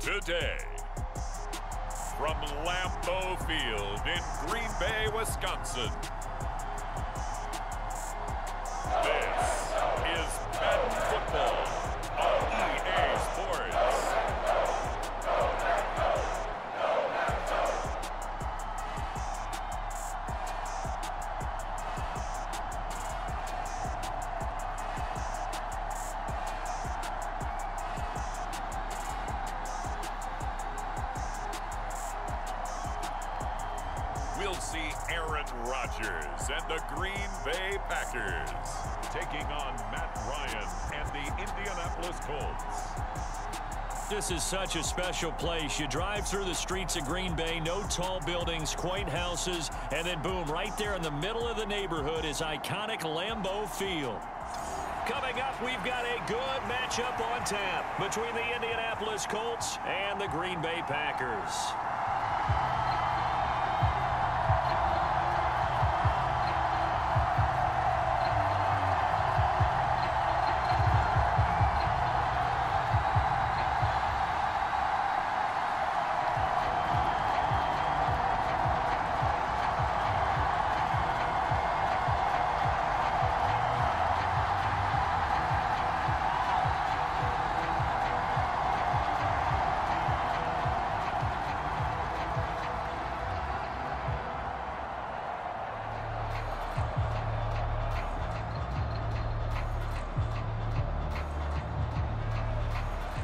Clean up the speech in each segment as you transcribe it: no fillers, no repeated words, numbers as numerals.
Today, from Lambeau Field in Green Bay, Wisconsin, this is Madden Football on EA Sports. We'll see Aaron Rodgers and the Green Bay Packers taking on Matt Ryan and the Indianapolis Colts. This is such a special place. You drive through the streets of Green Bay, no tall buildings, quaint houses, and then boom, right there in the middle of the neighborhood is iconic Lambeau Field. Coming up, we've got a good matchup on tap between the Indianapolis Colts and the Green Bay Packers.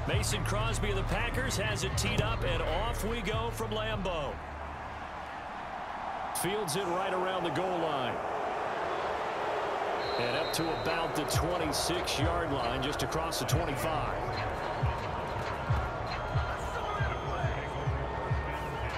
Mason Crosby of the Packers has it teed up, and off we go from Lambeau. Fields it right around the goal line. And up to about the 26-yard line, just across the 25.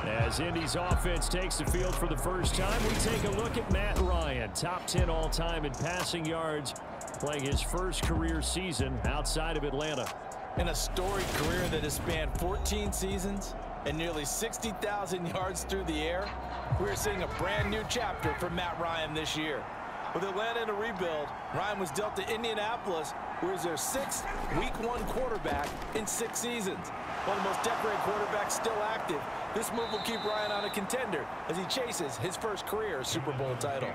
As Indy's offense takes the field for the first time, we take a look at Matt Ryan, top 10 all-time in passing yards, playing his first career season outside of Atlanta. In a storied career that has spanned 14 seasons and nearly 60,000 yards through the air, we're seeing a brand new chapter for Matt Ryan this year. With Atlanta in a rebuild, Ryan was dealt to Indianapolis, who is their 6th Week 1 quarterback in 6 seasons. One of the most decorated quarterbacks still active. This move will keep Ryan on a contender as he chases his first career Super Bowl title.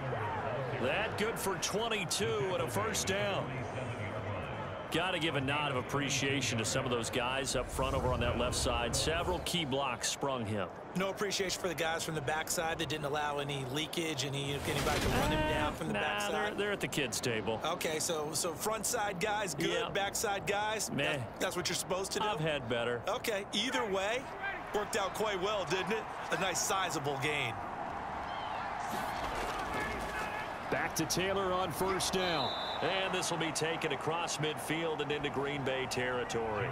That good for 22 and a first down. Got to give a nod of appreciation to some of those guys up front over on that left side. Several key blocks sprung him. No appreciation for the guys from the backside that didn't allow any leakage, anybody to run him down from the backside. They're at the kids' table. Okay, so front side guys good, yeah. Backside guys, that's what you're supposed to do? I've had better. Okay, either way, worked out quite well, didn't it? A nice sizable gain. Back to Taylor on first down. And this will be taken across midfield and into Green Bay territory.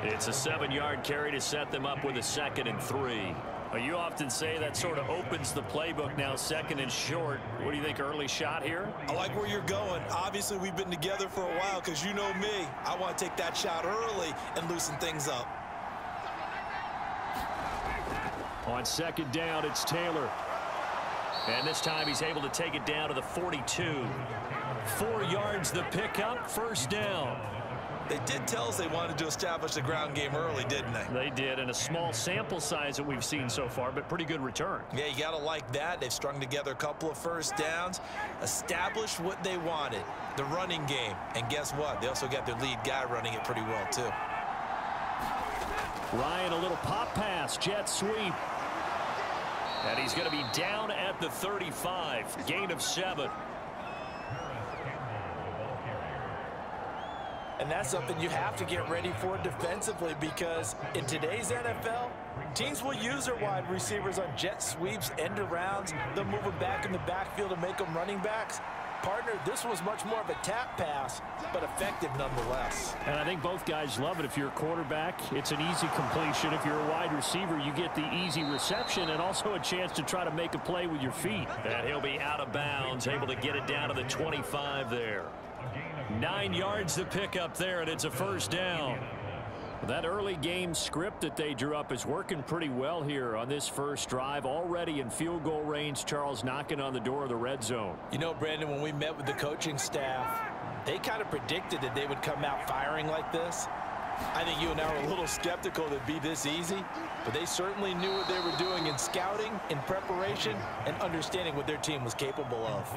It's a 7-yard carry to set them up with a 2nd and 3. You often say that sort of opens the playbook now, 2nd and short. What do you think, early shot here? I like where you're going. Obviously, we've been together for a while because you know me. I want to take that shot early and loosen things up. On 2nd down, it's Taylor. And this time he's able to take it down to the 42. 4 yards the pickup, first down. They did tell us they wanted to establish the ground game early, didn't they? They did, and a small sample size that we've seen so far, but pretty good return. Yeah, you got to like that. They've strung together a couple of first downs, established what they wanted, the running game. And guess what? They also got their lead guy running it pretty well, too. Ryan, a little pop pass, jet sweep. And he's going to be down at the 35, gain of 7. And that's something you have to get ready for defensively, because in today's NFL, teams will use their wide receivers on jet sweeps, end arounds. They'll move them back in the backfield and make them running backs. Partner, this was much more of a tap pass, but effective nonetheless. And I think both guys love it. If you're a quarterback, it's an easy completion. If you're a wide receiver, you get the easy reception and also a chance to try to make a play with your feet. And he'll be out of bounds, able to get it down to the 25 there. 9 yards to pick up there, and it's a first down. That early game script that they drew up is working pretty well here on this first drive. Already in field goal range, Charles knocking on the door of the red zone. You know, Brandon, when we met with the coaching staff, they kind of predicted that they would come out firing like this. I think you and I were a little skeptical that it'd be this easy, but they certainly knew what they were doing in scouting, in preparation, and understanding what their team was capable of.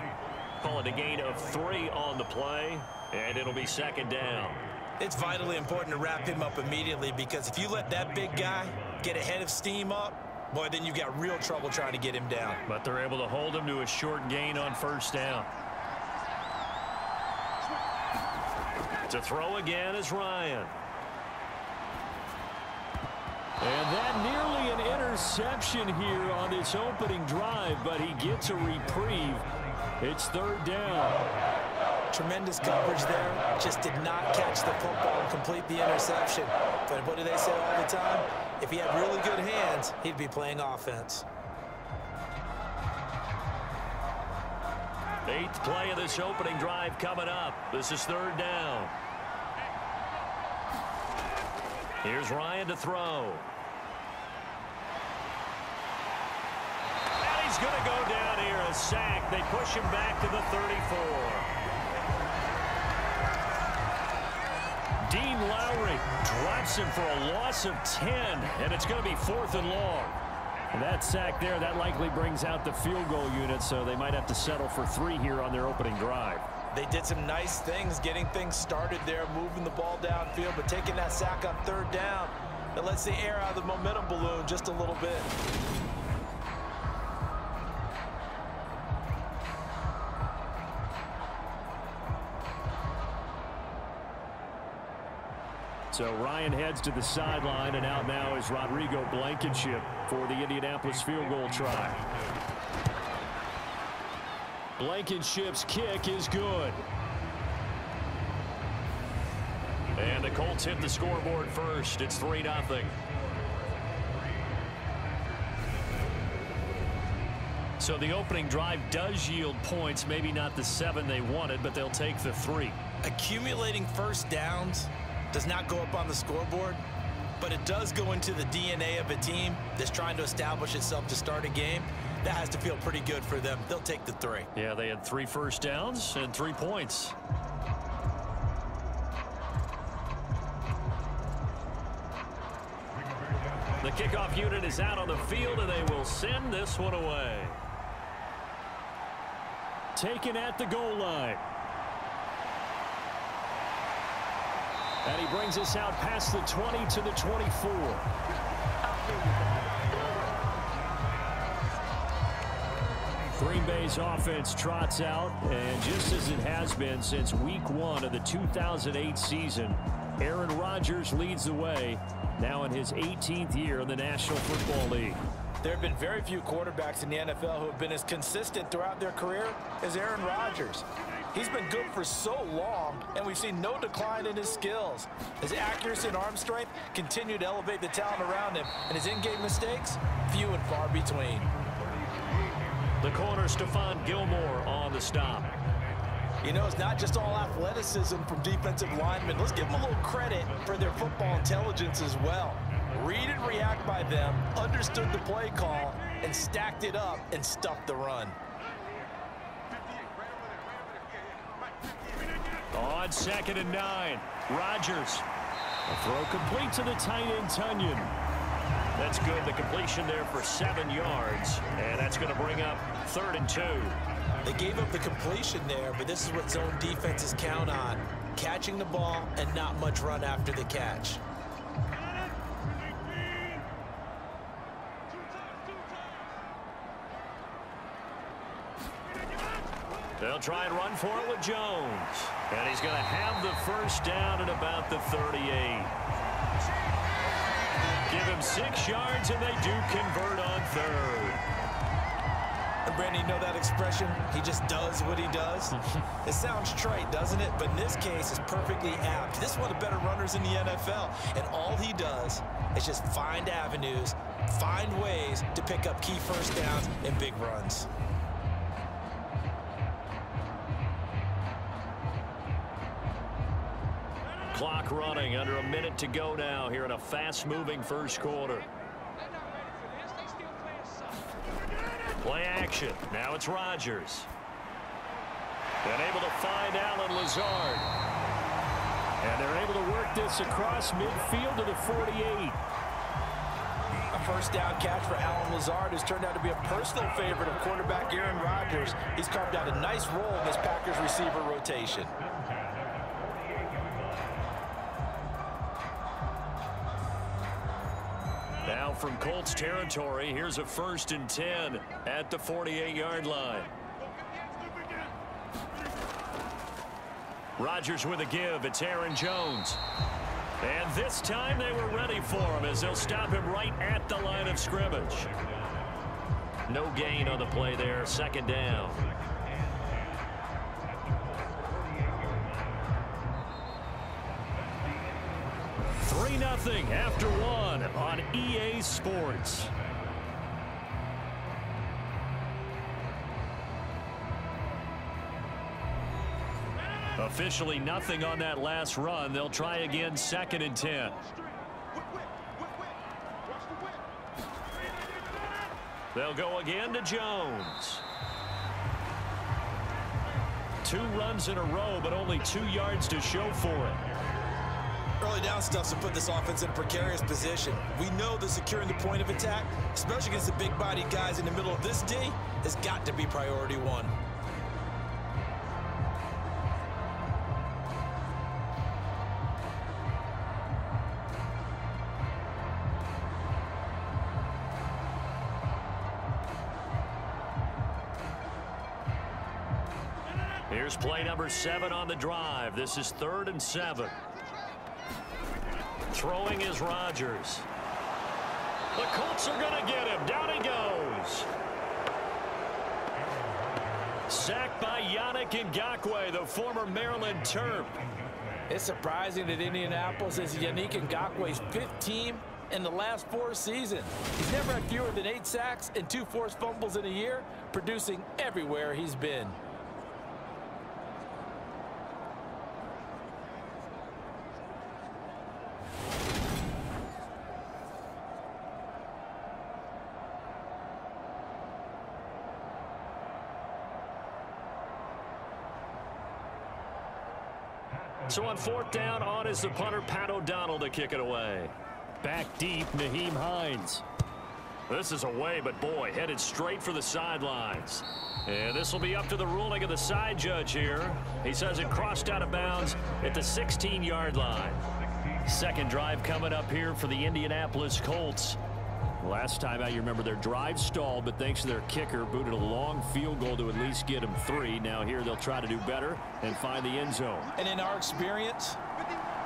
Call it a gain of 3 on the play, and it'll be second down. It's vitally important to wrap him up immediately, because if you let that big guy get ahead of steam up, boy, then you've got real trouble trying to get him down. But they're able to hold him to a short gain on first down. To throw again is Ryan. And that nearly an interception here on this opening drive, but he gets a reprieve. It's third down. Tremendous coverage there. Just did not catch the football and complete the interception. But what do they say all the time? If he had really good hands, he'd be playing offense. 8th play of this opening drive coming up. This is third down. Here's Ryan to throw. And he's going to go down here, a sack. They push him back to the 34. Dean Lowry drops him for a loss of 10, and it's going to be 4th and long. And that sack there, that likely brings out the field goal unit, so they might have to settle for 3 here on their opening drive. They did some nice things getting things started there, moving the ball downfield, but taking that sack on third down, that lets the air out of the momentum balloon just a little bit. So Ryan heads to the sideline, and out now is Rodrigo Blankenship for the Indianapolis field goal try. Blankenship's kick is good. And the Colts hit the scoreboard first. It's 3-0. So the opening drive does yield points, maybe not the 7 they wanted, but they'll take the 3. Accumulating first downs does not go up on the scoreboard, but it does go into the DNA of a team that's trying to establish itself to start a game. That has to feel pretty good for them. They'll take the 3. Yeah, they had 3 first downs and 3 points. The kickoff unit is out on the field, and they will send this one away. Taken at the goal line. And he brings us out past the 20 to the 24. Green Bay's offense trots out, and just as it has been since week 1 of the 2008 season, Aaron Rodgers leads the way, now in his 18th year in the National Football League. There have been very few quarterbacks in the NFL who have been as consistent throughout their career as Aaron Rodgers. He's been good for so long, and we've seen no decline in his skills. His accuracy and arm strength continue to elevate the talent around him, and his in-game mistakes, few and far between. The corner, Stephon Gilmore, on the stop. You know, it's not just all athleticism from defensive linemen. Let's give them a little credit for their football intelligence as well. Read and react by them, understood the play call, and stacked it up and stuffed the run. On 2nd and 9, Rodgers. A throw complete to the tight end, Tunyon. That's good. The completion there for 7 yards, and that's going to bring up 3rd and 2. They gave up the completion there, but this is what zone defenses count on. Catching the ball and not much run after the catch. They'll try and run for it with Jones. And he's going to have the first down at about the 38. Give him 6 yards, and they do convert on 3rd. And Brandon, you know that expression? He just does what he does. It sounds trite, doesn't it? But in this case, it's perfectly apt. This is one of the better runners in the NFL. And all he does is just find avenues, find ways to pick up key first downs and big runs. Clock running, under a minute to go now here in a fast-moving first quarter. Play action. Now it's Rodgers. And able to find Allen Lazard. And they're able to work this across midfield to the 48. A first down catch for Allen Lazard has turned out to be a personal favorite of quarterback Aaron Rodgers. He's carved out a nice role in this Packers receiver rotation. Now from Colts territory, here's a 1st and 10 at the 48-yard line. Rodgers with a give. It's Aaron Jones. And this time they were ready for him as they'll stop him right at the line of scrimmage. No gain on the play there. 2nd down. Three 3-0 after one on EA Sports. Officially nothing on that last run. They'll try again 2nd and 10. They'll go again to Jones. 2 runs in a row, but only 2 yards to show for it. Early down stuff's to put this offense in a precarious position. We know that securing the point of attack, especially against the big-bodied guys in the middle of this D, has got to be priority one. Here's play number 7 on the drive. This is 3rd and 7. Throwing is Rodgers. The Colts are going to get him. Down he goes. Sacked by Yannick Ngakoue, the former Maryland Terp. It's surprising that Indianapolis is Yannick Ngakoue's 5th team in the last 4 seasons. He's never had fewer than 8 sacks and 2 forced fumbles in a year, producing everywhere he's been. So on 4th down, on is the punter, Pat O'Donnell, to kick it away. Back deep, Nyheim Hines. This is away, but boy, headed straight for the sidelines. And this will be up to the ruling of the side judge here. He says it crossed out of bounds at the 16-yard line. 2nd drive coming up here for the Indianapolis Colts. Last time out, you remember their drive stalled, but thanks to their kicker, booted a long field goal to at least get them 3. Now here they'll try to do better and find the end zone. And in our experience,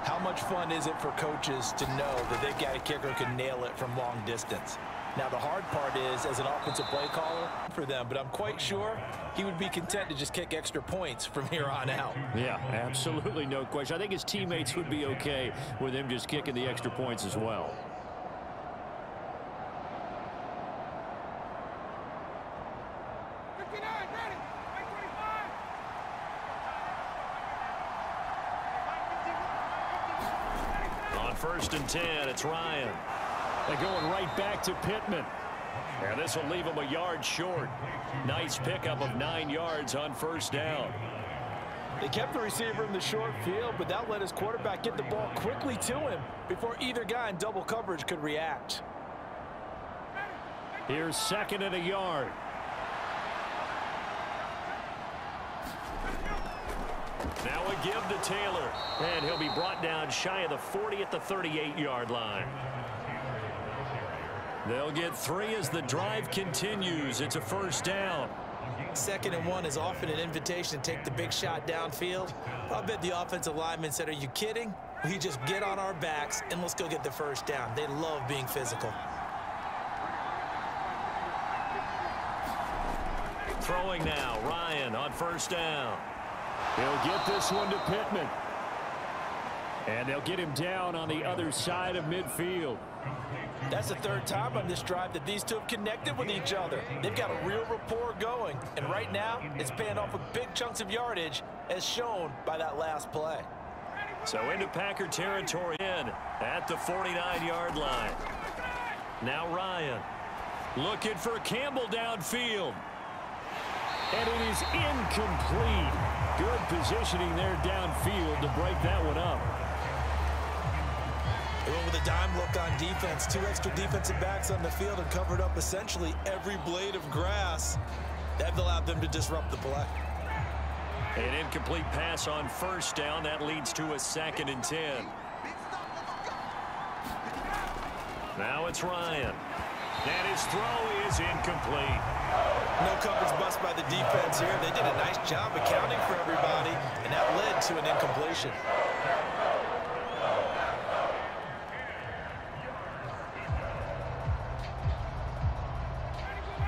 how much fun is it for coaches to know that they've got a kicker who can nail it from long distance? Now the hard part is, as an offensive play caller for them, but I'm quite sure he would be content to just kick extra points from here on out. Yeah, absolutely no question. I think his teammates would be okay with him just kicking the extra points as well. On 1st and 10, it's Ryan. They're going right back to Pittman. And this will leave him a yard short. Nice pickup of 9 yards on 1st down. They kept the receiver in the short field, but that let his quarterback get the ball quickly to him before either guy in double coverage could react. Here's 2nd and a yard. Now a give to Taylor. And he'll be brought down shy of the 40 at the 38-yard line. They'll get 3 as the drive continues. It's a 1st down. 2nd and 1 is often an invitation to take the big shot downfield. I bet the offensive lineman said, "Are you kidding? We just get on our backs and let's go get the 1st down." They love being physical. Throwing now, Ryan on 1st down. He'll get this one to Pittman. And they'll get him down on the other side of midfield. That's the 3rd time on this drive that these two have connected with each other. They've got a real rapport going. And right now, it's paying off with big chunks of yardage, as shown by that last play. So into Packer territory in at the 49-yard line. Now Ryan looking for Campbell downfield. And it is incomplete. Good positioning there downfield to break that one up. They went with a dime look on defense. 2 extra defensive backs on the field and covered up essentially every blade of grass. That allowed them to disrupt the play. An incomplete pass on first down. That leads to a 2nd and 10. Now it's Ryan. And his throw is incomplete. No coverage bust by the defense here. They did a nice job accounting for everybody, and that led to an incompletion.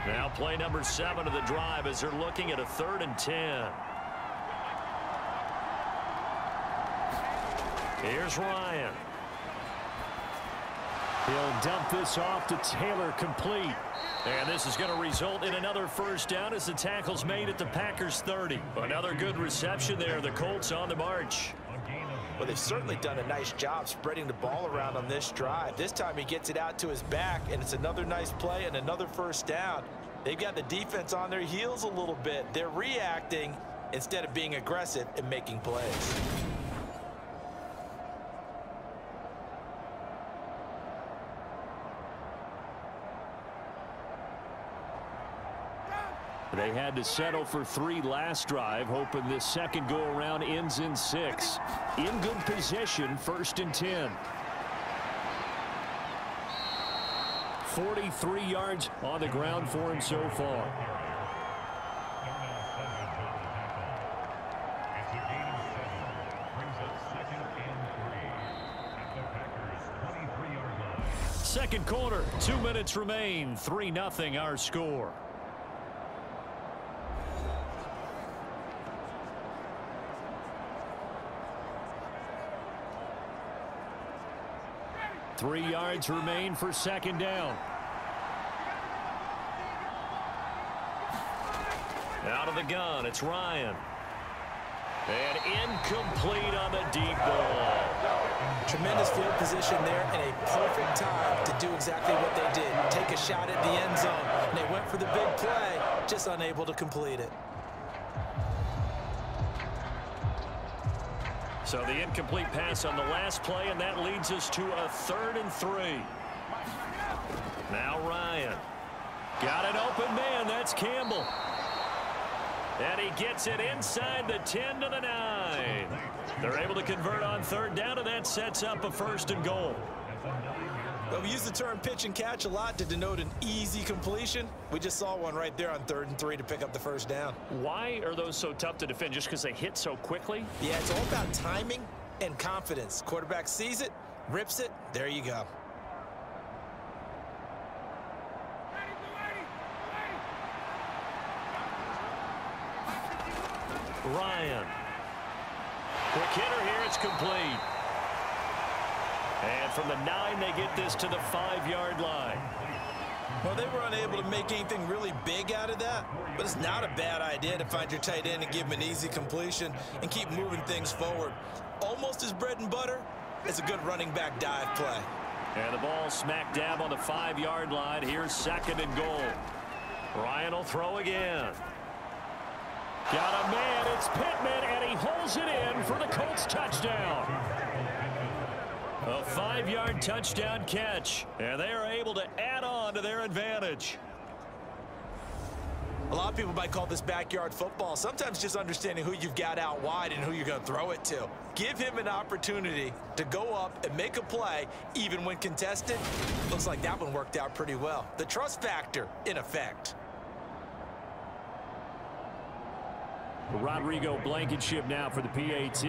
Now play number 7 of the drive as they're looking at a 3rd and 10. Here's Ryan. He'll dump this off to Taylor, complete. And this is going to result in another first down as the tackle's made at the Packers 30. Another good reception there. The Colts on the march. Well, they've certainly done a nice job spreading the ball around on this drive. This time he gets it out to his back, and it's another nice play and another first down. They've got the defense on their heels a little bit. They're reacting instead of being aggressive and making plays. They had to settle for 3 last drive, hoping this second go-around ends in 6. In good position, 1st and 10. 43 yards on the ground for him so far. Second quarter, 2 minutes remain. 3-0 our score. Three yards remain for second down. Out of the gun, it's Ryan. And incomplete on the deep ball. Tremendous field position there and a perfect time to do exactly what they did. Take a shot at the end zone. And they went for the big play, just unable to complete it. So the incomplete pass on the last play, and that leads us to a 3rd and 3. Now Ryan. Got an open man. That's Campbell. And he gets it inside the 10 to the 9. They're able to convert on 3rd down, and that sets up a 1st and goal. Well, we use the term pitch and catch a lot to denote an easy completion. We just saw one right there on 3rd and 3 to pick up the 1st down. Why are those so tough to defend? Just because they hit so quickly? Yeah, it's all about timing and confidence. Quarterback sees it, rips it, there you go. Ryan. Quick hitter here, it's complete. And from the 9, they get this to the 5-yard line. Well, they were unable to make anything really big out of that, but it's not a bad idea to find your tight end and give him an easy completion and keep moving things forward. Almost as bread and butter as a good running back dive play. And the ball smack dab on the 5-yard line. Here's 2nd and goal. Ryan will throw again. Got a man, it's Pittman, and he holds it in for the Colts touchdown. A 5-yard touchdown catch, and they are able to add on to their advantage. A lot of people might call this backyard football. Sometimes just understanding who you've got out wide and who you're going to throw it to. Give him an opportunity to go up and make a play, even when contested. Looks like that one worked out pretty well. The trust factor in effect. Rodrigo Blankenship now for the PAT.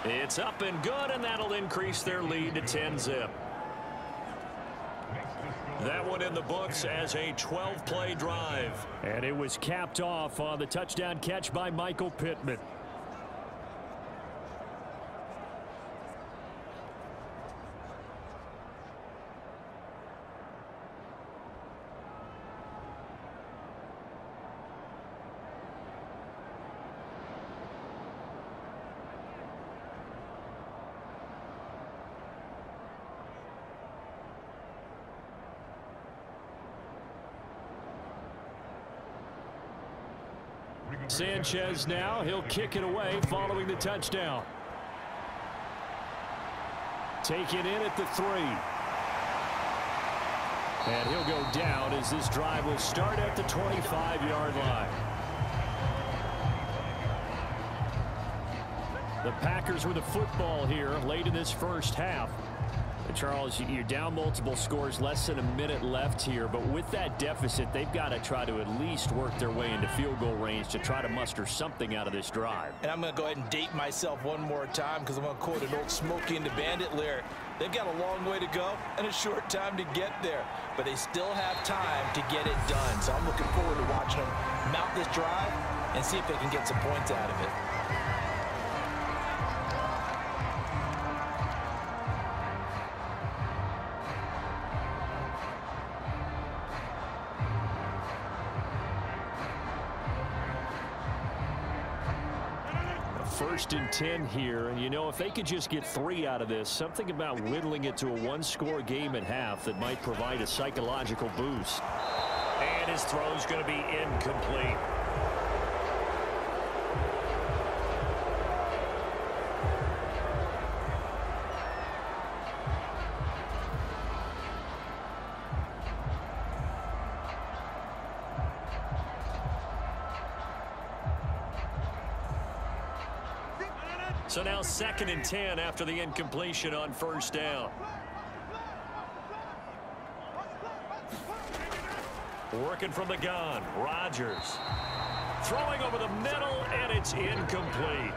It's up and good, and that'll increase their lead to 10-zip. That one in the books as a 12-play drive. And it was capped off on the touchdown catch by Michael Pittman. Sanchez now. He'll kick it away following the touchdown. Taken in at the 3. And he'll go down as this drive will start at the 25-yard line. The Packers with a football here late in this first half. And Charles, you're down multiple scores, less than a minute left here. But with that deficit, they've got to try to at least work their way into field goal range to try to muster something out of this drive. And I'm going to go ahead and date myself one more time because I'm going to quote an old Smokey and the Bandit lyric. They've got a long way to go and a short time to get there. But they still have time to get it done. So I'm looking forward to watching them mount this drive and see if they can get some points out of it. First and 10 here, and you know, if they could just get 3 out of this, something about whittling it to a one-score game at half that might provide a psychological boost. And his throw's going to be incomplete. So now 2nd and 10 after the incompletion on first down. Working from the gun, Rodgers. Throwing over the middle, and it's incomplete.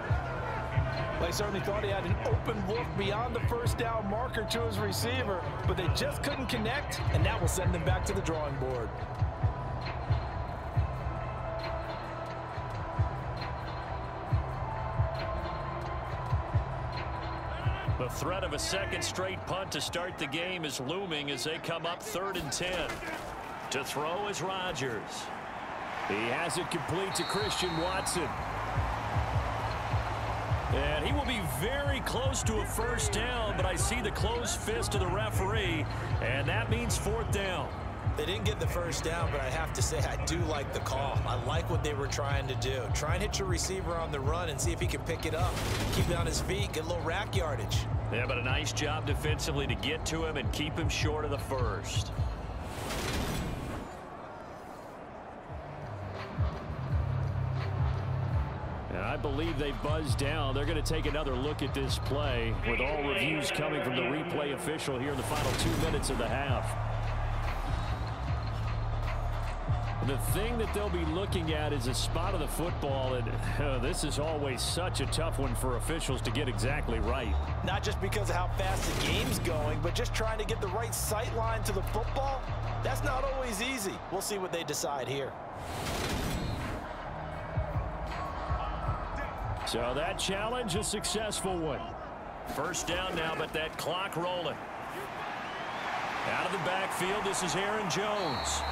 They certainly thought he had an open look beyond the first down marker to his receiver, but they just couldn't connect, and that will send them back to the drawing board. The threat of a second straight punt to start the game is looming as they come up 3rd and 10. To throw is Rodgers. He has it complete to Christian Watson. And he will be very close to a first down, but I see the closed fist of the referee, and that means 4th down. They didn't get the first down, but I have to say I do like the call. I like what they were trying to do. Try and hit your receiver on the run and see if he can pick it up. Keep it on his feet, get a little rack yardage. Yeah, but a nice job defensively to get to him and keep him short of the first. And I believe they buzzed down. They're going to take another look at this play with all reviews coming from the replay official here in the final 2 minutes of the half. The thing that they'll be looking at is a spot of the football, and this is always such a tough one for officials to get exactly right. Not just because of how fast the game's going, but just trying to get the right sight line to the football. That's not always easy. We'll see what they decide here. So that challenge, a successful one. First down now, but that clock rolling. Out of the backfield, this is Aaron Jones.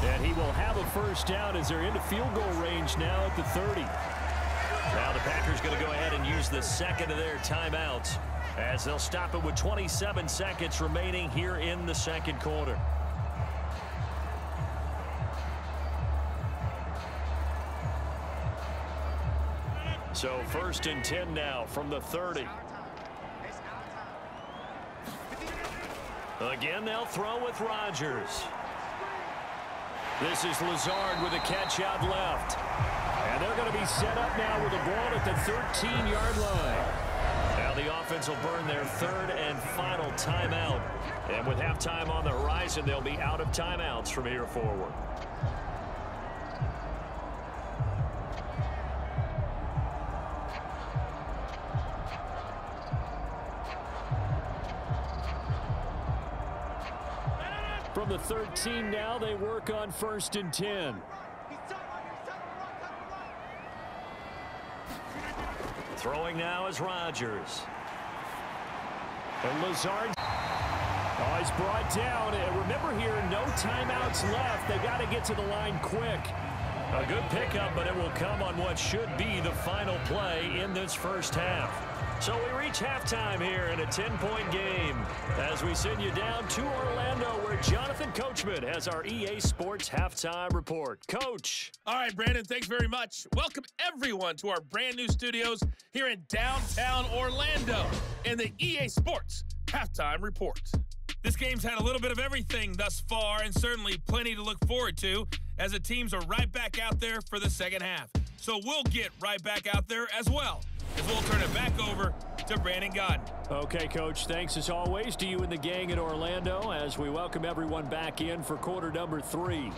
And he will have a first down as they're into field goal range now at the 30. Now the Packers going to go ahead and use the second of their timeouts as they'll stop it with 27 seconds remaining here in the second quarter. So 1st and 10 now from the 30. Again, they'll throw with Rodgers. This is Lazard with a catch out left. And they're going to be set up now with a ball at the 13-yard line. Now the offense will burn their 3rd and final timeout. And with halftime on the horizon, they'll be out of timeouts from here forward. From the 13 now, they work on 1st and 10. Throwing now is Rodgers. And Lazard. Oh, he's brought down. And remember here, no timeouts left. They got to get to the line quick. A good pickup, but it will come on what should be the final play in this first half. So we reach halftime here in a 10-point game as we send you down to Orlando, where Jonathan Coachman has our EA Sports Halftime Report. Coach. All right, Brandon, thanks very much. Welcome, everyone, to our brand-new studios here in downtown Orlando in the EA Sports Halftime Report. This game's had a little bit of everything thus far, and certainly plenty to look forward to, as the teams are right back out there for the second half. So we'll get right back out there as well, as we'll turn it back over to Brandon Godden. Okay, Coach, thanks as always to you and the gang in Orlando as we welcome everyone back in for quarter number 3.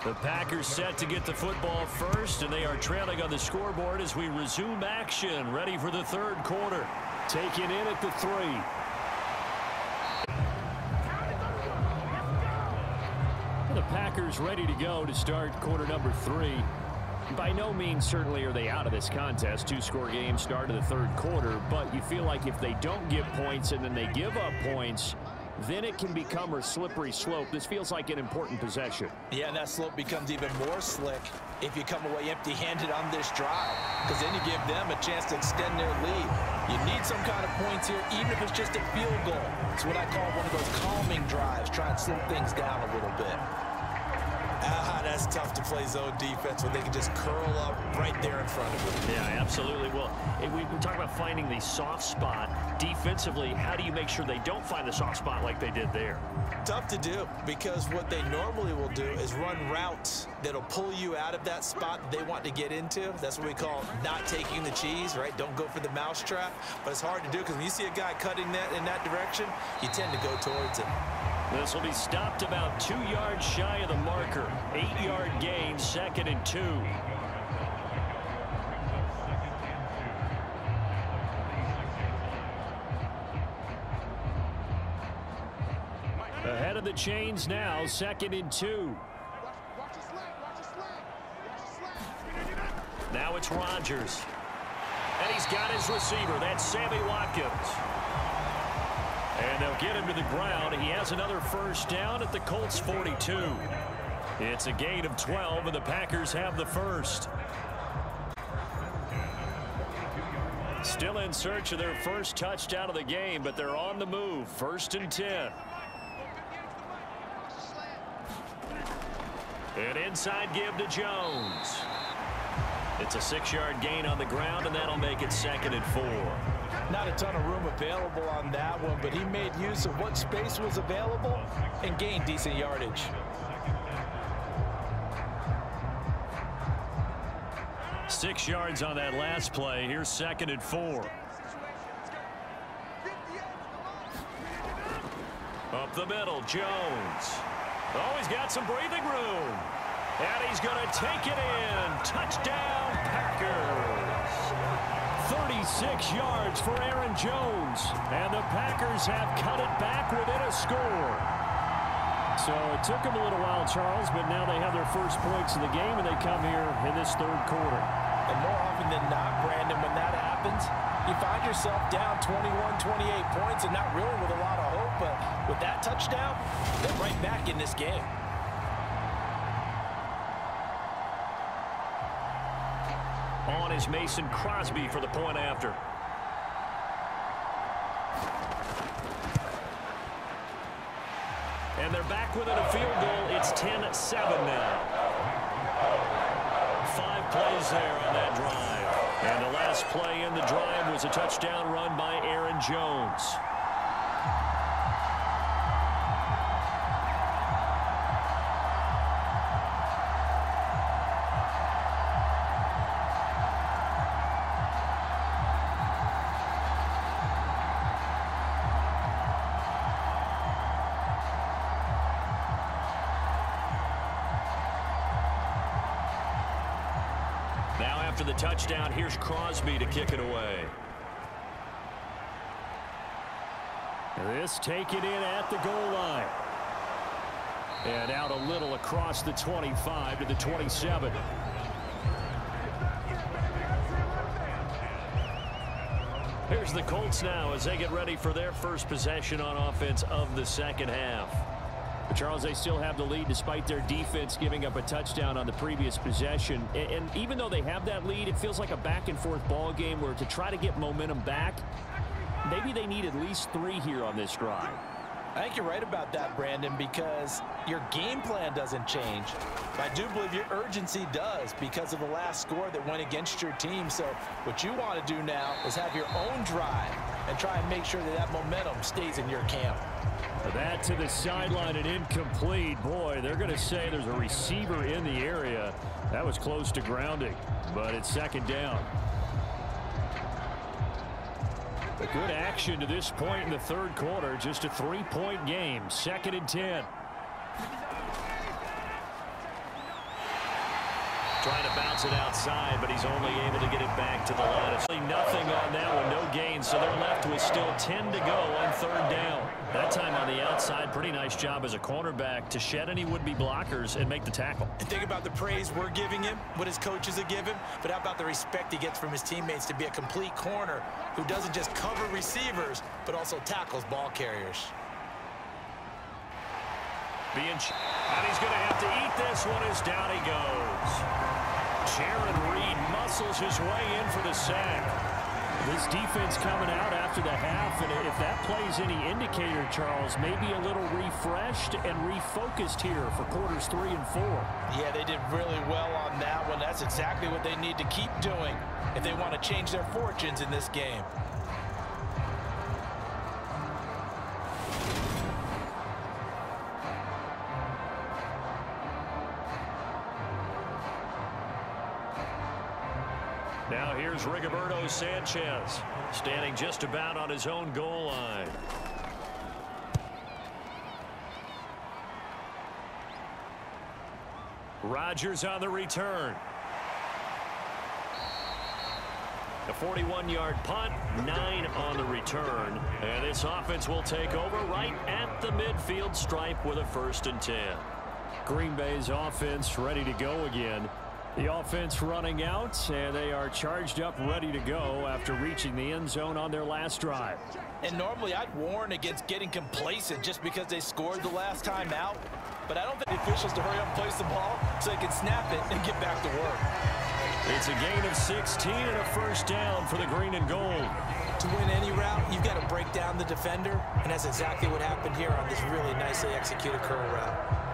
The Packers set to get the football first, and they are trailing on the scoreboard as we resume action, ready for the third quarter. Taken in at the 3. The Packers ready to go to start quarter number 3. By no means certainly are they out of this contest. 2-score game start of the third quarter, but you feel like if they don't get points and then they give up points, then it can become a slippery slope. This feels like an important possession. Yeah, and that slope becomes even more slick if you come away empty-handed on this drive, because then you give them a chance to extend their lead. You need some kind of points here, even if it's just a field goal. It's what I call one of those calming drives, try and slow things down a little bit. That's tough to play zone defense when they can just curl up right there in front of you. Yeah, absolutely. Well, we talk about finding the soft spot defensively. How do you make sure they don't find the soft spot like they did there? Tough to do, because what they normally will do is run routes that'll pull you out of that spot that they want to get into. That's what we call not taking the cheese, right? Don't go for the mousetrap. But it's hard to do, because when you see a guy cutting that in that direction, you tend to go towards it. This will be stopped about 2 yards shy of the marker. 8-yard gain, 2nd and 2. Ahead of the chains now, 2nd and 2. Now it's Rodgers. And he's got his receiver. That's Sammy Watkins. And they'll get him to the ground. He has another first down at the Colts 42. It's a gain of 12, and the Packers have the first. Still in search of their first touchdown of the game, but they're on the move. 1st and 10. An inside give to Jones. It's a 6-yard gain on the ground, and that'll make it 2nd and 4. Not a ton of room available on that one, but he made use of what space was available and gained decent yardage. Six yards on that last play. Here's 2nd and 4. Up the middle, Jones. Oh, he's got some breathing room. And he's going to take it in. Touchdown, Packers. 36 yards for Aaron Jones. And the Packers have cut it back within a score. So it took them a little while, Charles, but now they have their first points of the game, and they come here in this third quarter. And more often than not, Brandon, when that happens, you find yourself down 21, 28 points, and not really with a lot of hope, but with that touchdown, they're right back in this game. On is Mason Crosby for the point after. And they're back within a field goal. It's 10-7 now. 5 plays there on that drive. And the last play in the drive was a touchdown run by Aaron Jones. after the touchdown. Here's Crosby to kick it away. This taken in at the goal line. And out a little across the 25 to the 27. Here's the Colts now as they get ready for their first possession on offense of the second half. But Charles, they still have the lead despite their defense giving up a touchdown on the previous possession. And even though they have that lead, it feels like a back-and-forth ball game where to try to get momentum back, maybe they need at least 3 here on this drive. I think you're right about that, Brandon, because your game plan doesn't change. I do believe your urgency does because of the last score that went against your team. So what you want to do now is have your own drive and try and make sure that that momentum stays in your camp. That to the sideline and incomplete. Boy, they're going to say there's a receiver in the area. That was close to grounding, but it's second down. A good action to this point in the third quarter. Just a 3-point game. 2nd and 10. Trying to bounce it outside, but he's only able to get it back to the line. It's nothing on that one, no gain, so they're left with still 10 to go on 3rd down. That time on the outside, pretty nice job as a cornerback to shed any would-be blockers and make the tackle. And think about the praise we're giving him, what his coaches have given, but how about the respect he gets from his teammates to be a complete corner who doesn't just cover receivers, but also tackles ball carriers. And he's going to have to eat this one as down he goes. Jaron Reed muscles his way in for the sack. This defense coming out after the half, and if that plays any indicator, Charles, maybe a little refreshed and refocused here for quarters 3 and 4. Yeah, they did really well on that one. That's exactly what they need to keep doing if they want to change their fortunes in this game. Now here's Rigoberto Sanchez, standing just about on his own goal line. Rodgers on the return. A 41-yard punt, 9 on the return. And this offense will take over right at the midfield stripe with a 1st and 10. Green Bay's offense ready to go again. The offense running out, and they are charged up, ready to go after reaching the end zone on their last drive. And normally I'd warn against getting complacent just because they scored the last time out. But I don't think the officials to hurry up and place the ball so they can snap it and get back to work. It's a gain of 16 and a 1st down for the green and gold. To win any route, you've got to break down the defender, and that's exactly what happened here on this really nicely executed curl route.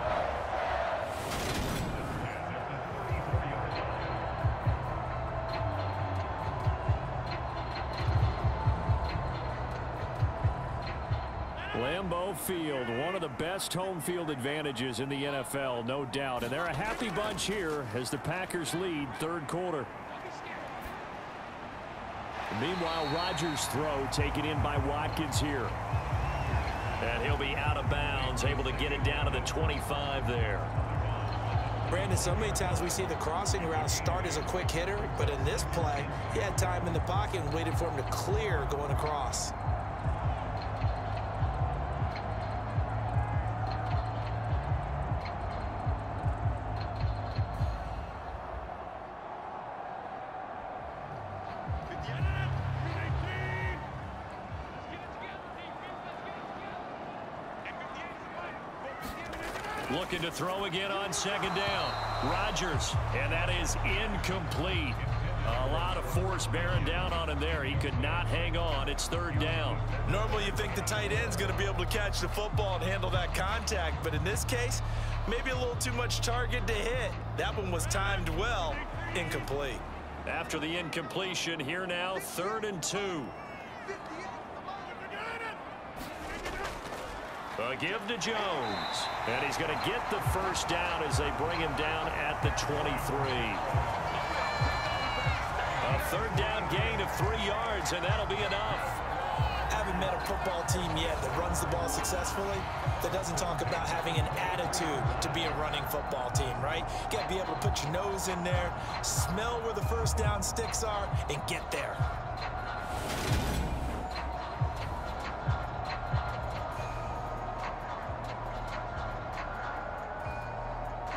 Lambeau Field, one of the best home field advantages in the NFL, no doubt. And they're a happy bunch here as the Packers lead 3rd quarter. Meanwhile, Rodgers' throw taken in by Watkins here. And he'll be out of bounds, able to get it down to the 25 there. Brandon, so many times we see the crossing route start as a quick hitter, but in this play, he had time in the pocket and waited for him to clear going across. Looking to throw again on 2nd down. Rodgers, and that is incomplete. A lot of force bearing down on him there. He could not hang on. It's 3rd down. Normally you think the tight end's going to be able to catch the football and handle that contact, but in this case, maybe a little too much target to hit. That one was timed well, incomplete. After the incompletion, here now, 3rd and 2. A give to Jones. And he's going to get the 1st down as they bring him down at the 23. A 3rd down gain of 3 yards, and that'll be enough. I haven't met a football team yet that runs the ball successfully, that doesn't talk about having an attitude attitude to be a running football team, right? You got to be able to put your nose in there, smell where the first down sticks are, and get there.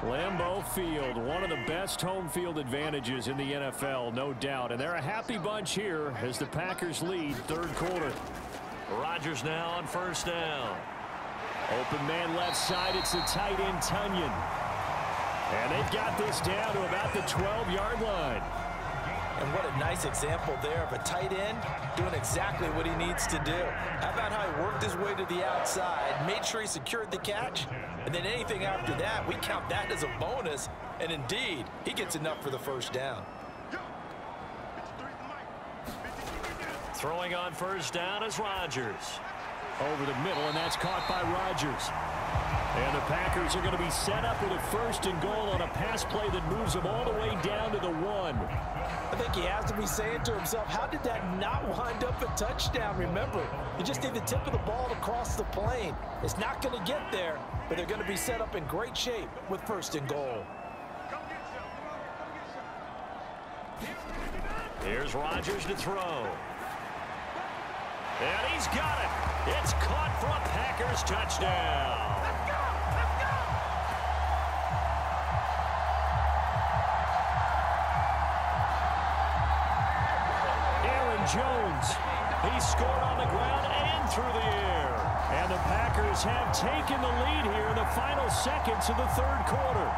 Lambeau Field, one of the best home field advantages in the NFL, no doubt. And they're a happy bunch here as the Packers lead third quarter. Rodgers now on first down. Open man left side, it's the tight end Tunyon. And they've got this down to about the 12-yard line. And what a nice example there of a tight end doing exactly what he needs to do. How about how he worked his way to the outside, made sure he secured the catch, and then anything after that, we count that as a bonus. And indeed, he gets enough for the first down. Throwing on first down is Rodgers. Over the middle, and that's caught by Rodgers. And the Packers are going to be set up with a first and goal on a pass play that moves them all the way down to the 1. I think he has to be saying to himself, how did that not wind up a touchdown? Remember, you just need the tip of the ball to cross the plane. It's not going to get there, but they're going to be set up in great shape with first and goal. Here's Rodgers to throw. And he's got it. It's caught for a Packers touchdown. Aaron Jones. He scored on the ground and through the air. And the Packers have taken the lead here in the final seconds of the third quarter.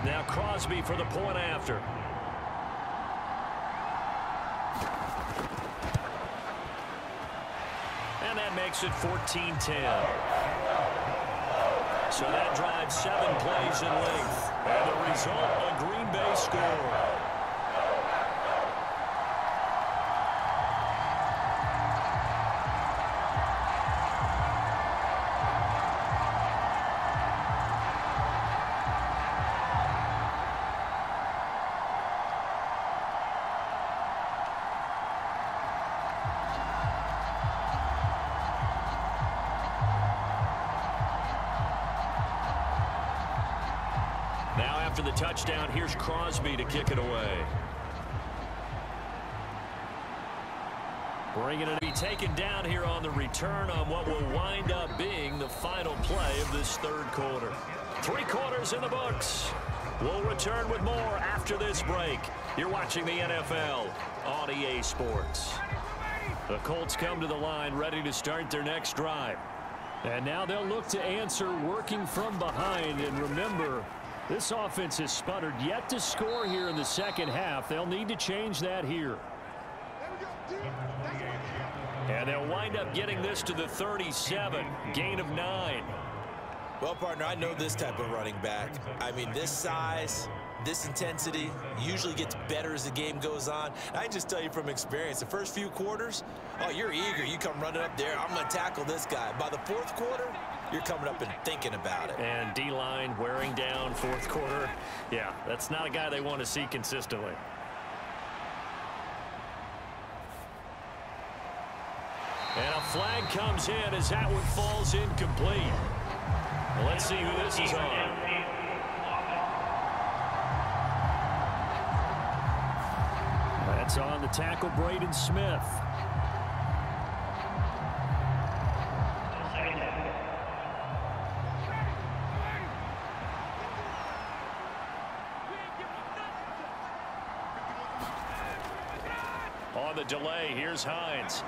Now Crosby for the point after. And that makes it 14-10. So that drives 7 plays in length. And the result, a Green Bay score. Now after the touchdown, here's Crosby to kick it away. Bringing it to be taken down here on the return on what will wind up being the final play of this third quarter. 3 quarters in the books. We'll return with more after this break. You're watching the NFL on EA Sports. The Colts come to the line ready to start their next drive. And now they'll look to answer working from behind. And remember, this offense has sputtered yet to score here in the second half. They'll need to change that here. And they'll wind up getting this to the 37, gain of 9. Well, partner, I know this type of running back. I mean, this size, this intensity usually gets better as the game goes on. I can just tell you from experience, the first few quarters, oh, you're eager. You come running up there, I'm going to tackle this guy. By the fourth quarter, you're coming up and thinking about it. And D-line wearing down fourth quarter. Yeah, that's not a guy they want to see consistently. And a flag comes in as that one falls incomplete. Well, let's see who this is on. That's on the tackle, Braden Smith. On the delay, here's Hines.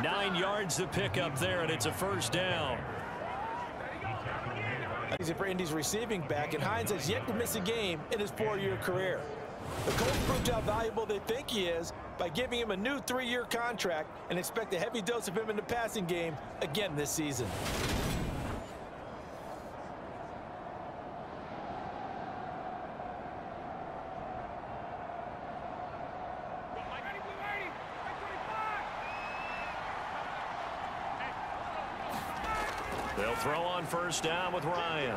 9 yards to pick up there, and it's a first down. Easy for Indy's receiving back, and Hines has yet to miss a game in his 4-year career. The Colts proved how valuable they think he is by giving him a new 3-year contract and expect a heavy dose of him in the passing game again this season. They'll throw on first down with Ryan.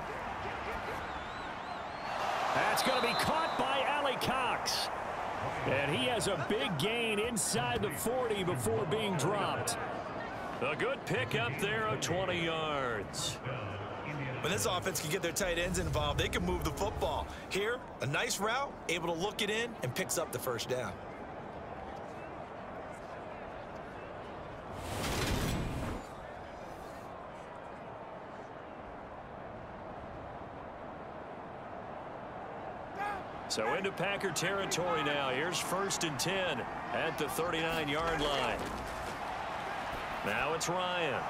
That's going to be caught by Allie Cox. And he has a big gain inside the 40 before being dropped. A good pickup there of 20 yards. When this offense can get their tight ends involved, they can move the football. Here, a nice route, able to look it in, and picks up the first down. So into Packer territory now. Here's 1st and 10 at the 39-yard line. Now it's Ryan.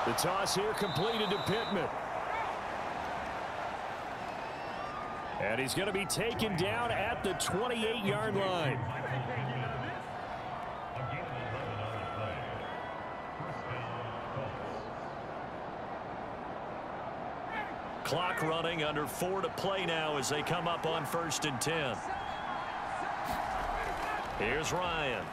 The toss here completed to Pittman. And he's going to be taken down at the 28-yard line. Clock running, under 4 to play now as they come up on 1st and 10. Here's Ryan.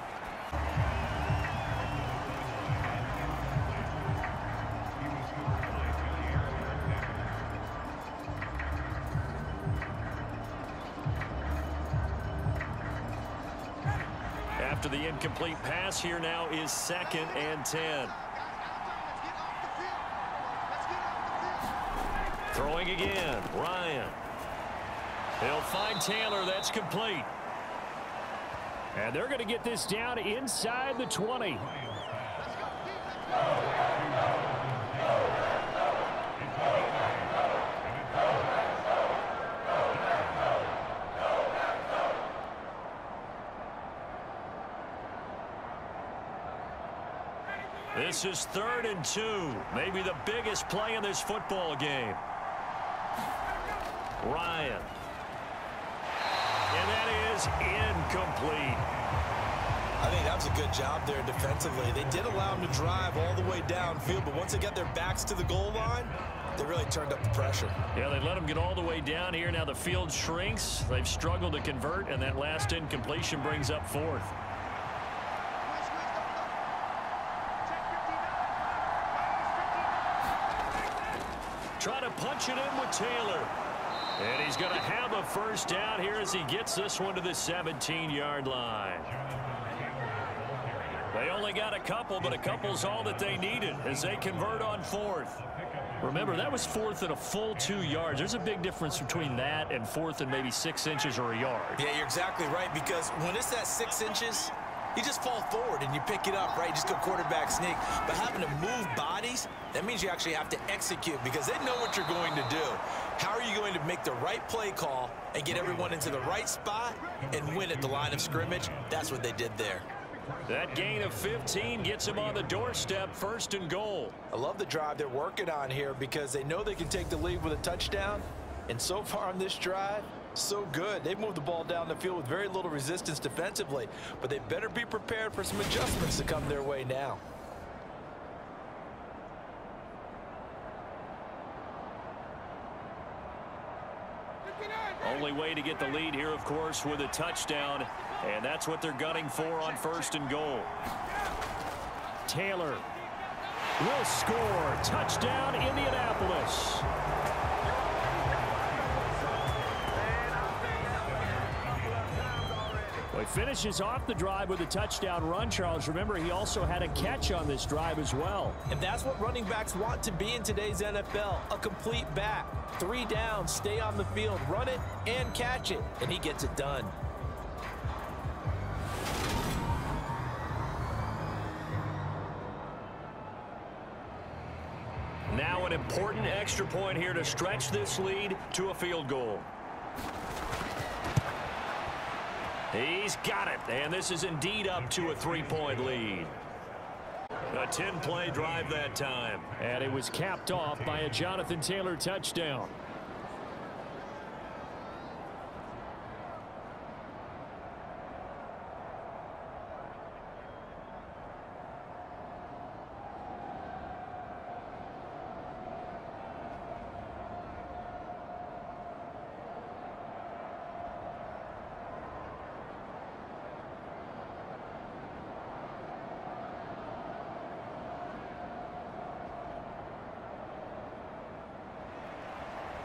After the incomplete pass, here now is 2nd and 10. Throwing again, Ryan. He'll find Taylor. That's complete. And they're going to get this down inside the 20. This is 3rd and 2. Maybe the biggest play in this football game. Ryan. And that is incomplete. I think that was a good job there defensively. They did allow them to drive all the way downfield, but once they got their backs to the goal line, they really turned up the pressure. Yeah, they let them get all the way down here. Now the field shrinks. They've struggled to convert, and that last incompletion brings up 4th. Try to punch it in with Taylor. And he's going to have a first down here as he gets this one to the 17-yard line. They only got a couple, but a couple's all that they needed as they convert on 4th. Remember, that was 4th and a full 2 yards. There's a big difference between that and 4th and maybe 6 inches or a yard. Yeah, you're exactly right, because when it's that 6 inches, you just fall forward and you pick it up, right? You just go quarterback sneak. But having to move bodies, that means you actually have to execute because they know what you're going to do. How are you going to make the right play call and get everyone into the right spot and win at the line of scrimmage? That's what they did there. That gain of 15 gets them on the doorstep, 1st and goal. I love the drive they're working on here because they know they can take the lead with a touchdown. And so far on this drive, so good. They've moved the ball down the field with very little resistance defensively, but they better be prepared for some adjustments to come their way now. Only way to get the lead here, of course, with a touchdown, and that's what they're gunning for on 1st and goal. Taylor will score. Touchdown, Indianapolis. Well, he finishes off the drive with a touchdown run, Charles. Remember, he also had a catch on this drive as well. And that's what running backs want to be in today's NFL, a complete back. 3 downs, stay on the field, run it, and catch it, and he gets it done. Now an important extra point here to stretch this lead to a field goal. He's got it, and this is indeed up to a 3-point lead. A 10-play drive that time. And it was capped off by a Jonathan Taylor touchdown.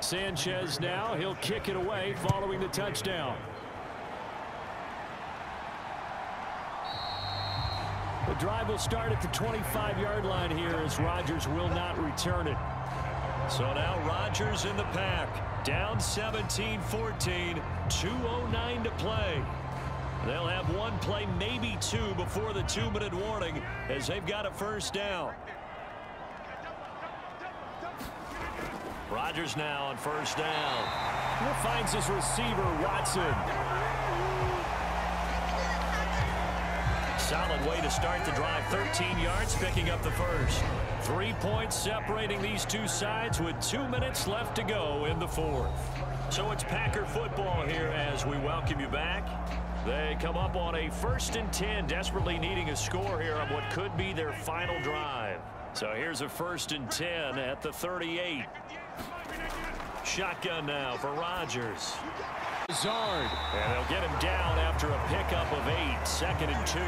Sanchez now. He'll kick it away following the touchdown. The drive will start at the 25-yard line here as Rodgers will not return it. So now Rodgers in the pack. Down 17-14. 2:09 to play. They'll have one play, maybe two, before the 2-minute warning as they've got a first down. Rodgers now on first down. He finds his receiver, Watson. Solid way to start the drive. 13 yards, picking up the first. 3 points separating these two sides with 2 minutes left to go in the fourth. So it's Packer football here as we welcome you back. They come up on a 1st and 10, desperately needing a score here on what could be their final drive. So here's a 1st and 10 at the 38. Shotgun now for Rodgers. Zard. And they'll get him down after a pickup of 8. 2nd and 2.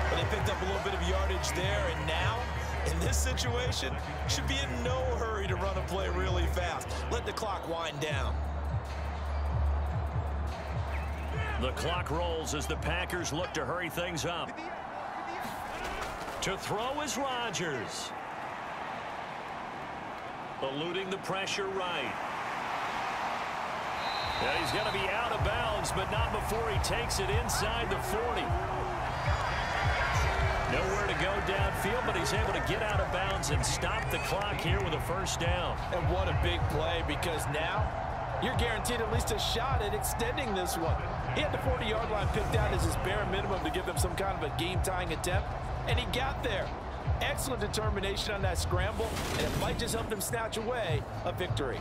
But they picked up a little bit of yardage there, and now, in this situation, should be in no hurry to run a play really fast. Let the clock wind down. The clock rolls as the Packers look to hurry things up. To throw is Rodgers. Eluding the pressure right. Yeah, he's going to be out of bounds, but not before he takes it inside the 40. Nowhere to go downfield, but he's able to get out of bounds and stop the clock here with a first down. And what a big play, because now you're guaranteed at least a shot at extending this one. He had the 40-yard line picked out as his bare minimum to give them some kind of a game-tying attempt, and he got there. Excellent determination on that scramble, and it might just help them snatch away a victory.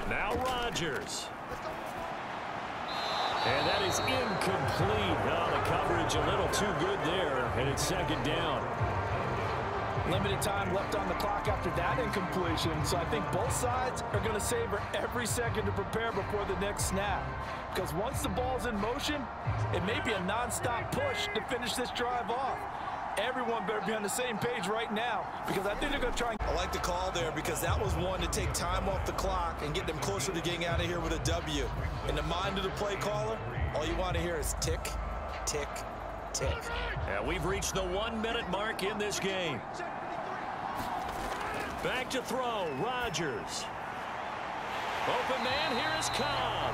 Now Rodgers. And that is incomplete. Oh, the coverage a little too good there, and it's 2nd down. Limited time left on the clock after that incompletion, so I think both sides are going to savor every second to prepare before the next snap. Because once the ball's in motion, it may be a nonstop push to finish this drive off. Everyone better be on the same page right now, because I think they're going to try. I like the call there, because that was one to take time off the clock and get them closer to getting out of here with a W. In the mind of the play caller, all you want to hear is tick, tick, tick. And we've reached the 1-minute mark in this game. Back to throw, Rodgers. Open man, here is Cobb.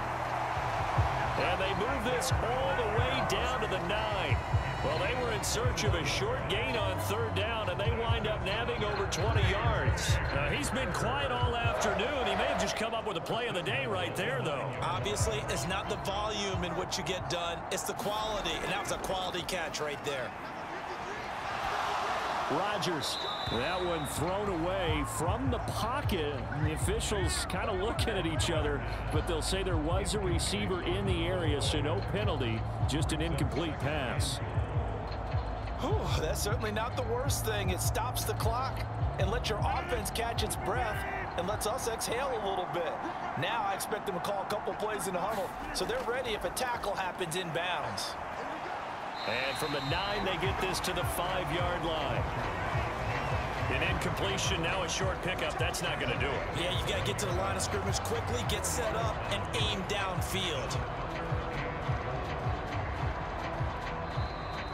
And they move this all the way down to the 9. Well, they were in search of a short gain on 3rd down, and they wind up nabbing over 20 yards. He's been quiet all afternoon. He may have just come up with a play of the day right there, though. Obviously, it's not the volume in what you get done. It's the quality, and that was a quality catch right there. Rodgers, that one thrown away from the pocket. The officials kind of looking at each other, but they'll say there was a receiver in the area, so no penalty, just an incomplete pass. Whew, that's certainly not the worst thing. It stops the clock and lets your offense catch its breath and lets us exhale a little bit. Now I expect them to call a couple plays in the huddle, so they're ready if a tackle happens inbounds. And from the 9, they get this to the 5-yard line. An incompletion, now a short pickup. That's not going to do it. Yeah, you've got to get to the line of scrimmage quickly, get set up, and aim downfield.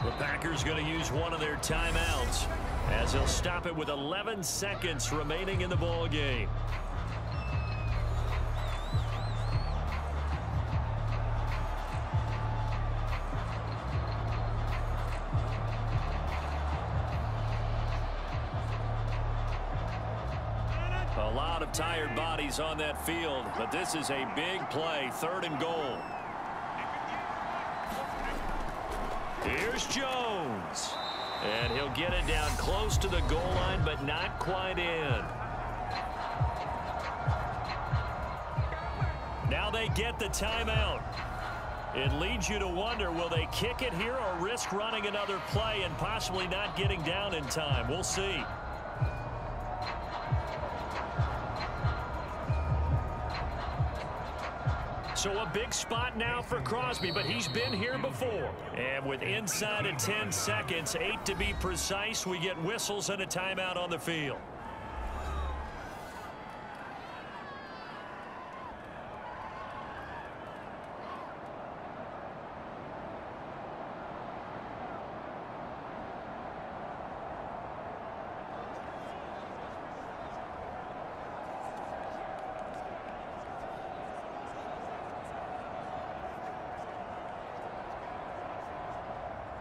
The Packers going to use one of their timeouts as they'll stop it with 11 seconds remaining in the ball game. A lot of tired bodies on that field, but this is a big play, 3rd and goal. Here's Jones. And he'll get it down close to the goal line, but not quite in. Now they get the timeout. It leads you to wonder, will they kick it here or risk running another play and possibly not getting down in time? We'll see. So a big spot now for Crosby, but he's been here before. And with inside of 10 seconds, 8 to be precise, we get whistles and a timeout on the field.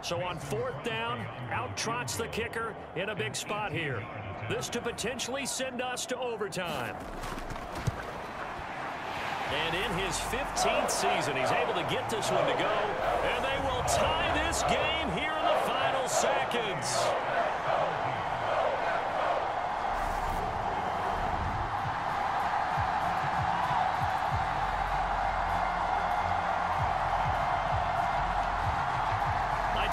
So on 4th down, out trots the kicker in a big spot here. This to potentially send us to overtime. And in his 15th season, he's able to get this one to go. And they will tie this game here in the final seconds.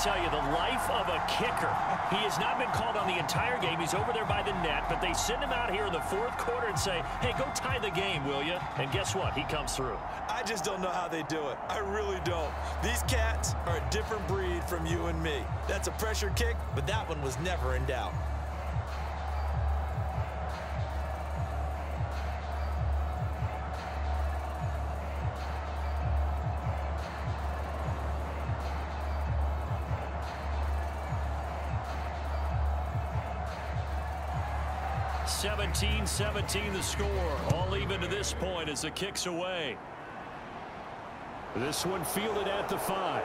Tell you, the life of a kicker. He has not been called on the entire game. He's over there by the net, but they send him out here in the 4th quarter and say, hey, go tie the game, will you? And guess what? He comes through. I just don't know how they do it. I really don't. These cats are a different breed from you and me. That's a pressure kick, but that one was never in doubt. (17-17) the score. All even to this point as the kick's away. This one fielded at the 5.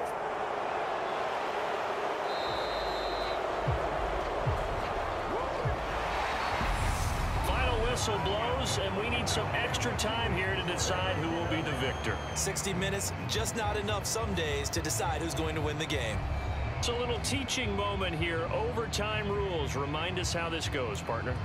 Final whistle blows, and we need some extra time here to decide who will be the victor. 60 minutes, just not enough some days to decide who's going to win the game. It's a little teaching moment here. Overtime rules. Remind us how this goes, partner.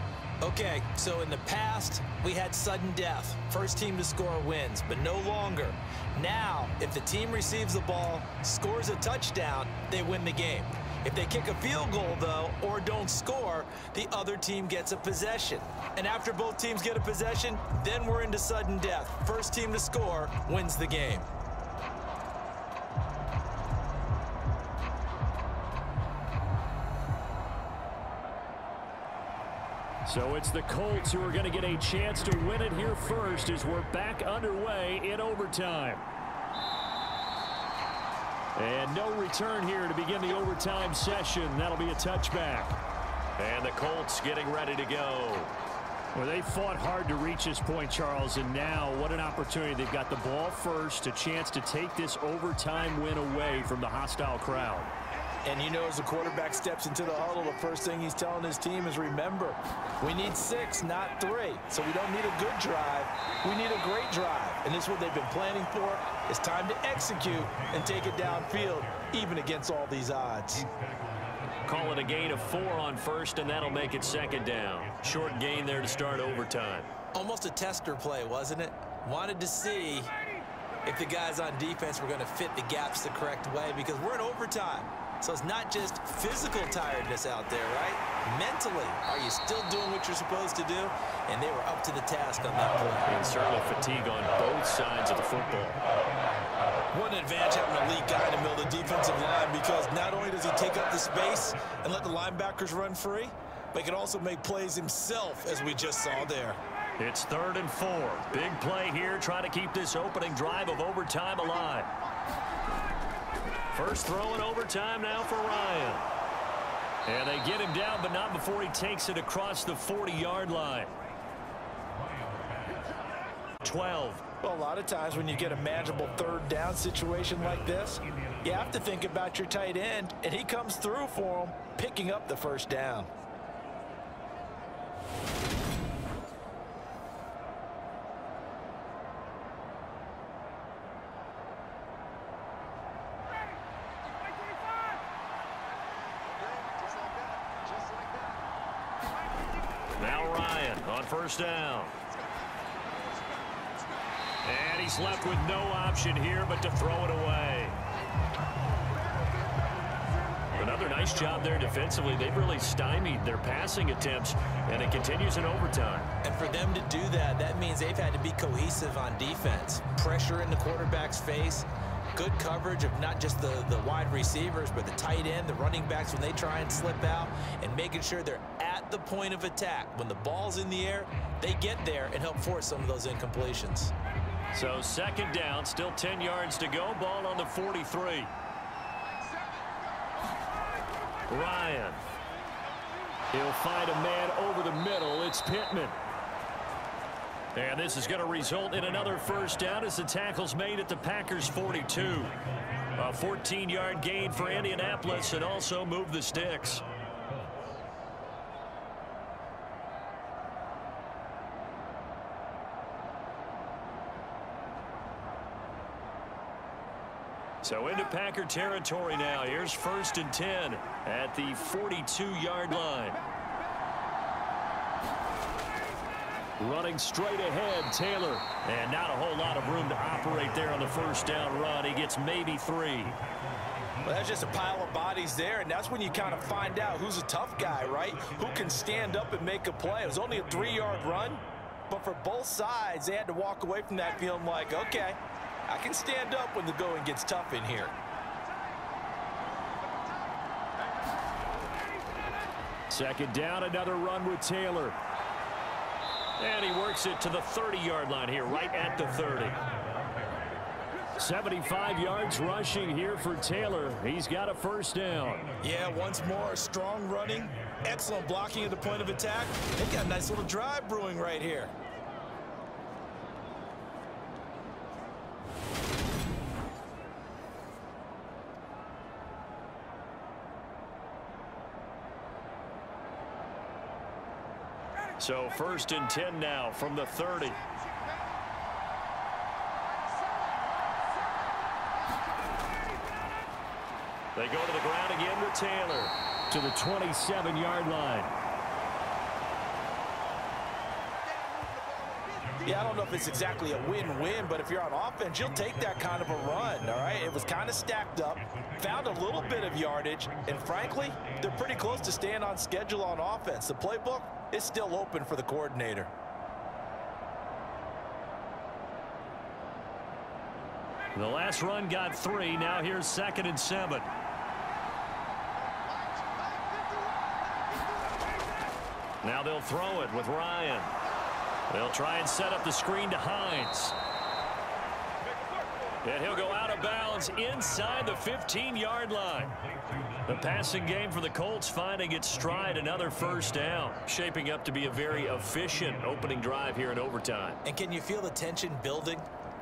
Okay, so in the past, we had sudden death. First team to score wins, but no longer. Now, if the team receives the ball, scores a touchdown, they win the game. If they kick a field goal, though, or don't score, the other team gets a possession. And after both teams get a possession, then we're into sudden death. First team to score wins the game. So it's the Colts who are going to get a chance to win it here first as we're back underway in overtime. And no return here to begin the overtime session. That'll be a touchback. And the Colts getting ready to go. Well, they fought hard to reach this point, Charles, and now what an opportunity. They've got the ball first, a chance to take this overtime win away from the hostile crowd. And you know, as the quarterback steps into the huddle, the first thing he's telling his team is, remember, we need 6, not 3. So we don't need a good drive. We need a great drive. And this is what they've been planning for. It's time to execute and take it downfield, even against all these odds. Call it a gain of 4 on first, and that'll make it 2nd down. Short gain there to start overtime. Almost a tester play, wasn't it? Wanted to see if the guys on defense were going to fit the gaps the correct way, because we're in overtime. So it's not just physical tiredness out there, right? Mentally, are you still doing what you're supposed to do? And they were up to the task on that play. And certainly fatigue on both sides of the football. What an advantage having an elite guy in the middle of the defensive line, because not only does he take up the space and let the linebackers run free, but he can also make plays himself, as we just saw there. It's 3rd and 4. Big play here, trying to keep this opening drive of overtime alive. First throw in overtime now for Ryan. And they get him down, but not before he takes it across the 40-yard line. 12. Well, a lot of times when you get a manageable 3rd down situation like this, you have to think about your tight end, and he comes through for him, picking up the 1st down. Now Ryan on 1st down. And he's left with no option here but to throw it away. Another another nice job there defensively. They've really stymied their passing attempts, and it continues in overtime. And for them to do that, that means they've had to be cohesive on defense. Pressure in the quarterback's face, good coverage of not just the wide receivers, but the tight end, the running backs when they try and slip out, and making sure they're at the point of attack. When the ball's in the air, they get there and help force some of those incompletions. So second down, still 10 yards to go. Ball on the 43. Ryan. He'll find a man over the middle. It's Pittman. And this is going to result in another first down as the tackle's made at the Packers' 42. A 14-yard gain for Indianapolis and also move the sticks. So into Packer territory now. Here's 1st and 10 at the 42-yard line. Running straight ahead, Taylor. And not a whole lot of room to operate there on the first down run. He gets maybe 3. Well, that's just a pile of bodies there, and that's when you kind of find out who's a tough guy, right? Who can stand up and make a play. It was only a 3-yard run, but for both sides, they had to walk away from that feeling like, okay, I can stand up when the going gets tough in here. Second down, another run with Taylor. And he works it to the 30-yard line here, right at the 30. 75 yards rushing here for Taylor. He's got a first down. Yeah, once more, strong running, excellent blocking at the point of attack. They've got a nice little drive brewing right here. So 1st and 10 now from the 30. They go to the ground again with Taylor to the 27-yard line. Yeah, I don't know if it's exactly a win-win, but if you're on offense, you'll take that kind of a run, all right? It was kind of stacked up, found a little bit of yardage, and frankly, they're pretty close to staying on schedule on offense. The playbook is still open for the coordinator. The last run got 3. Now here's 2nd and 7. Now they'll throw it with Ryan. They'll try and set up the screen to Hines. And he'll go out of bounds inside the 15-yard line. The passing game for the Colts finding its stride, another first down. Shaping up to be a very efficient opening drive here in overtime. And can you feel the tension building?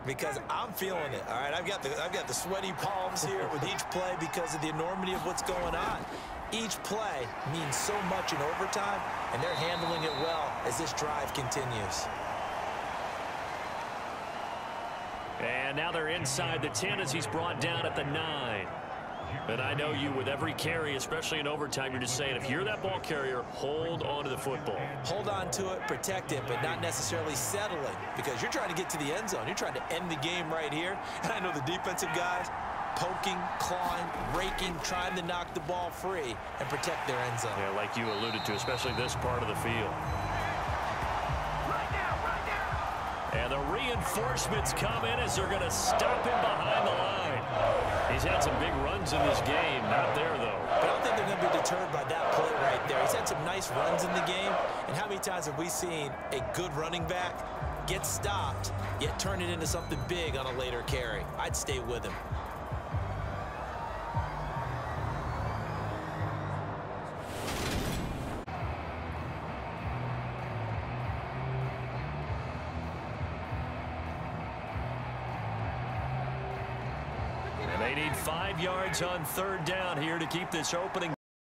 Because I'm feeling it. All right, I've got the sweaty palms here with each play because of the enormity of what's going on. Each play means so much in overtime, and they're handling it well as this drive continues. And now they're inside the 10 as he's brought down at the 9. And I know you, with every carry, especially in overtime, you're just saying, if you're that ball carrier, hold on to the football. Hold on to it, protect it, but not necessarily settling, because you're trying to get to the end zone. You're trying to end the game right here. And I know the defensive guys poking, clawing, raking, trying to knock the ball free and protect their end zone. Yeah, like you alluded to, especially this part of the field. And the reinforcements come in as they're going to stop him behind the line. He's had some big runs in this game. Not there, though. But I don't think they're going to be deterred by that play right there. He's had some nice runs in the game. And how many times have we seen a good running back get stopped, yet turn it into something big on a later carry? I'd stay with him. They need 5 yards on 3rd down here to keep this opening